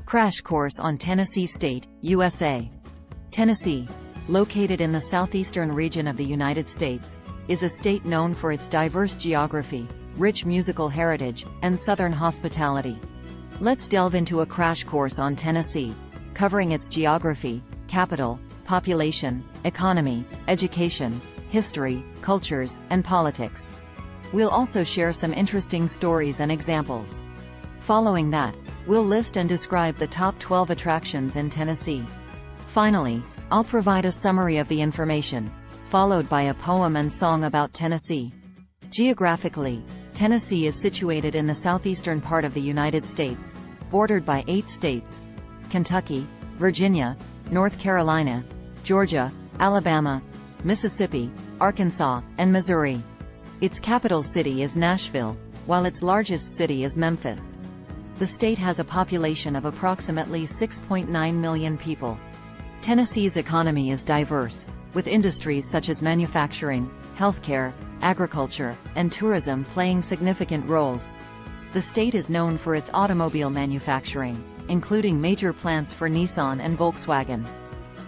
Crash course on Tennessee State, USA. Tennessee, located in the southeastern region of the United States, is a state known for its diverse geography, rich musical heritage, and southern hospitality. Let's delve into a crash course on Tennessee, covering its geography, capital, population, economy, education, history, cultures, and politics. We'll also share some interesting stories and examples. Following that, we'll list and describe the top 12 attractions in Tennessee. Finally, I'll provide a summary of the information, followed by a poem and song about Tennessee. Geographically, Tennessee is situated in the southeastern part of the United States, bordered by 8 states: Kentucky, Virginia, North Carolina, Georgia, Alabama, Mississippi, Arkansas, and Missouri. Its capital city is Nashville, while its largest city is Memphis. The state has a population of approximately 6.9 million people. Tennessee's economy is diverse, with industries such as manufacturing, healthcare, agriculture, and tourism playing significant roles. The state is known for its automobile manufacturing, including major plants for Nissan and Volkswagen.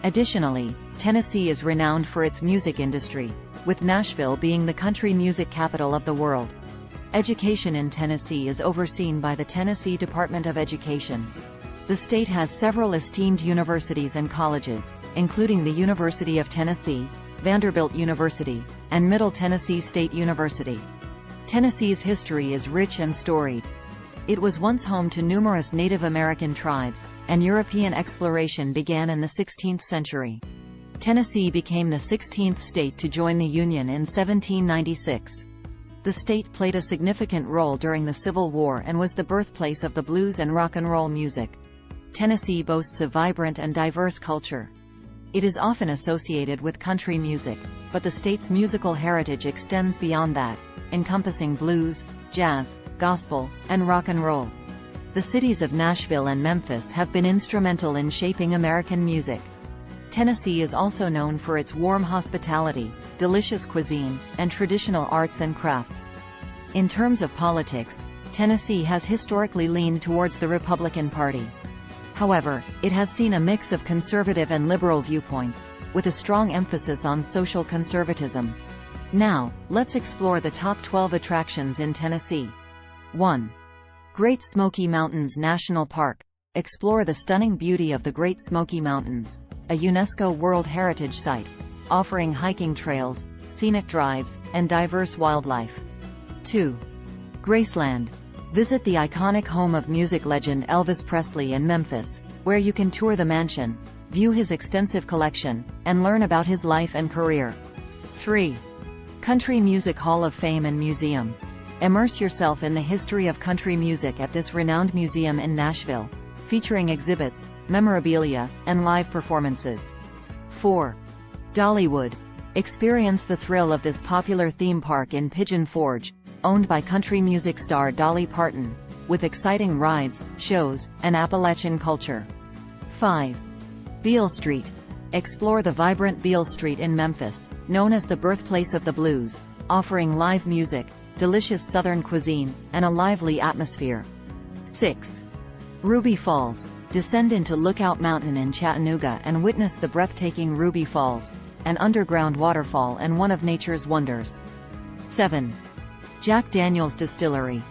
Additionally, Tennessee is renowned for its music industry, with Nashville being the country music capital of the world. Education in Tennessee is overseen by the Tennessee Department of Education. The state has several esteemed universities and colleges, including the University of Tennessee, Vanderbilt University, and Middle Tennessee State University. Tennessee's history is rich and storied. It was once home to numerous Native American tribes, and European exploration began in the 16th century. Tennessee became the 16th state to join the Union in 1796. The state played a significant role during the Civil War and was the birthplace of the blues and rock and roll music. Tennessee boasts a vibrant and diverse culture. It is often associated with country music, but the state's musical heritage extends beyond that, encompassing blues, jazz, gospel, and rock and roll. The cities of Nashville and Memphis have been instrumental in shaping American music. Tennessee is also known for its warm hospitality, delicious cuisine, and traditional arts and crafts. In terms of politics, Tennessee has historically leaned towards the Republican Party. However, it has seen a mix of conservative and liberal viewpoints, with a strong emphasis on social conservatism. Now, let's explore the top 12 attractions in Tennessee. 1. Great Smoky Mountains National Park. Explore the stunning beauty of the Great Smoky Mountains, a UNESCO World Heritage Site, offering hiking trails, scenic drives, and diverse wildlife. 2. Graceland. Visit the iconic home of music legend Elvis Presley in Memphis, where you can tour the mansion, view his extensive collection, and learn about his life and career. 3. Country Music Hall of Fame and Museum. Immerse yourself in the history of country music at this renowned museum in Nashville, featuring exhibits, memorabilia, and live performances. 4. Dollywood. Experience the thrill of this popular theme park in Pigeon Forge, owned by country music star Dolly Parton, with exciting rides, shows, and Appalachian culture. 5. Beale Street. Explore the vibrant Beale Street in Memphis, known as the birthplace of the blues, offering live music, delicious Southern cuisine, and a lively atmosphere. 6. Ruby Falls. Descend into Lookout Mountain in Chattanooga and witness the breathtaking Ruby Falls, an underground waterfall and one of nature's wonders. 7. Jack Daniel's Distillery.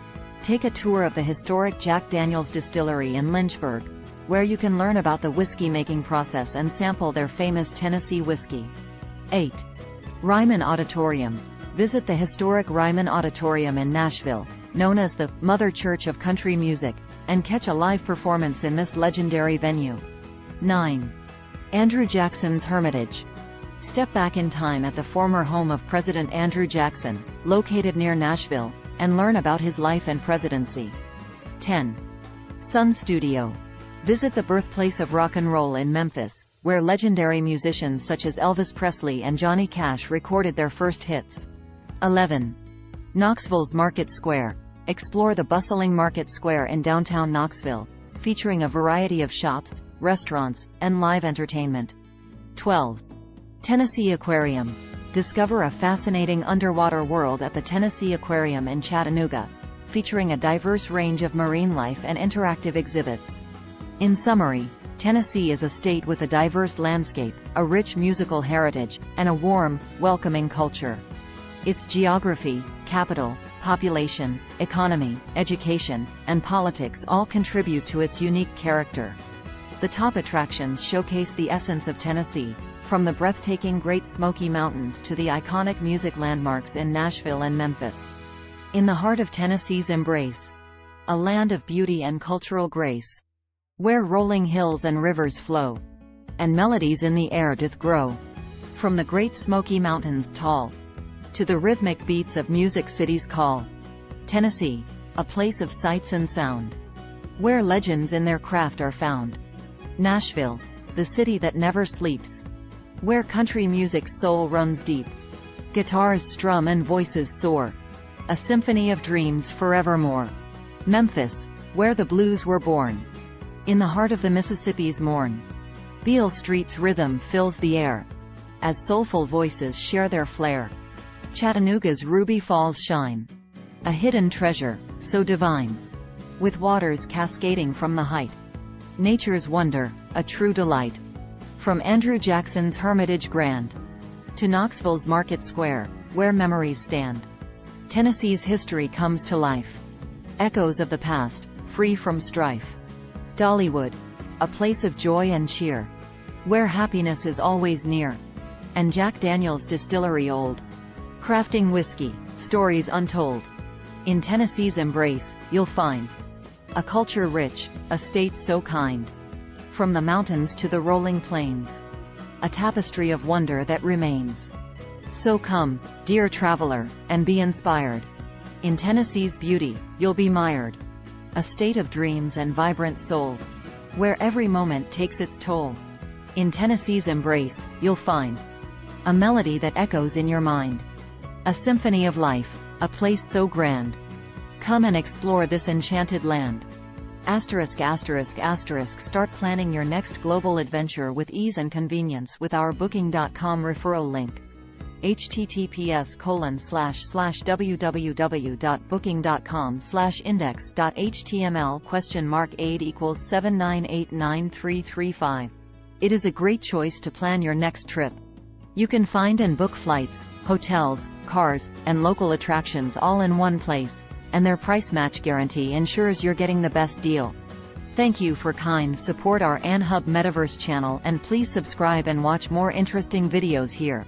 Take a tour of the historic Jack Daniel's Distillery in Lynchburg, where you can learn about the whiskey-making process and sample their famous Tennessee whiskey. 8. Ryman Auditorium. Visit the historic Ryman Auditorium in Nashville, known as the Mother Church of Country Music, and catch a live performance in this legendary venue. 9. Andrew Jackson's Hermitage. Step back in time at the former home of President Andrew Jackson, located near Nashville, and learn about his life and presidency. 10. Sun Studio. Visit the birthplace of rock and roll in Memphis, where legendary musicians such as Elvis Presley and Johnny Cash recorded their first hits. 11. Knoxville's Market Square. Explore the bustling Market Square in downtown Knoxville, featuring a variety of shops, restaurants, and live entertainment. 12. Tennessee Aquarium. Discover a fascinating underwater world at the Tennessee Aquarium in Chattanooga, featuring a diverse range of marine life and interactive exhibits. In summary, Tennessee is a state with a diverse landscape, a rich musical heritage, and a warm, welcoming culture. Its geography, capital, population, economy, education, and politics all contribute to its unique character. The top attractions showcase the essence of Tennessee, from the breathtaking Great Smoky Mountains to the iconic music landmarks in Nashville and Memphis. In the heart of Tennessee's embrace, a land of beauty and cultural grace, where rolling hills and rivers flow, and melodies in the air doth grow. From the Great Smoky Mountains tall, to the rhythmic beats of Music City's call. Tennessee, a place of sights and sound, where legends in their craft are found. Nashville, the city that never sleeps, where country music's soul runs deep. Guitars strum and voices soar, a symphony of dreams forevermore. Memphis, where the blues were born, in the heart of the Mississippi's morn. Beale Street's rhythm fills the air, as soulful voices share their flair. Chattanooga's Ruby Falls shine, a hidden treasure, so divine, with waters cascading from the height. Nature's wonder, a true delight. From Andrew Jackson's Hermitage grand, to Knoxville's Market Square, where memories stand. Tennessee's history comes to life, echoes of the past, free from strife. Dollywood, a place of joy and cheer, where happiness is always near. And Jack Daniel's Distillery old, crafting whiskey, stories untold. In Tennessee's embrace, you'll find a culture rich, a state so kind. From the mountains to the rolling plains, a tapestry of wonder that remains. So come, dear traveler, and be inspired. In Tennessee's beauty, you'll be mired. A state of dreams and vibrant soul, where every moment takes its toll. In Tennessee's embrace, you'll find a melody that echoes in your mind, a symphony of life, a place so grand. Come and explore this enchanted land. *****. Start planning your next global adventure with ease and convenience with our Booking.com referral link. https://www.booking.com/index.html $8=7989335. It is a great choice to plan your next trip. You can find and book flights, hotels, cars, and local attractions all in one place, and their price match guarantee ensures you're getting the best deal. Thank you for kind support our AnHub Metaverse channel, and please subscribe and watch more interesting videos here.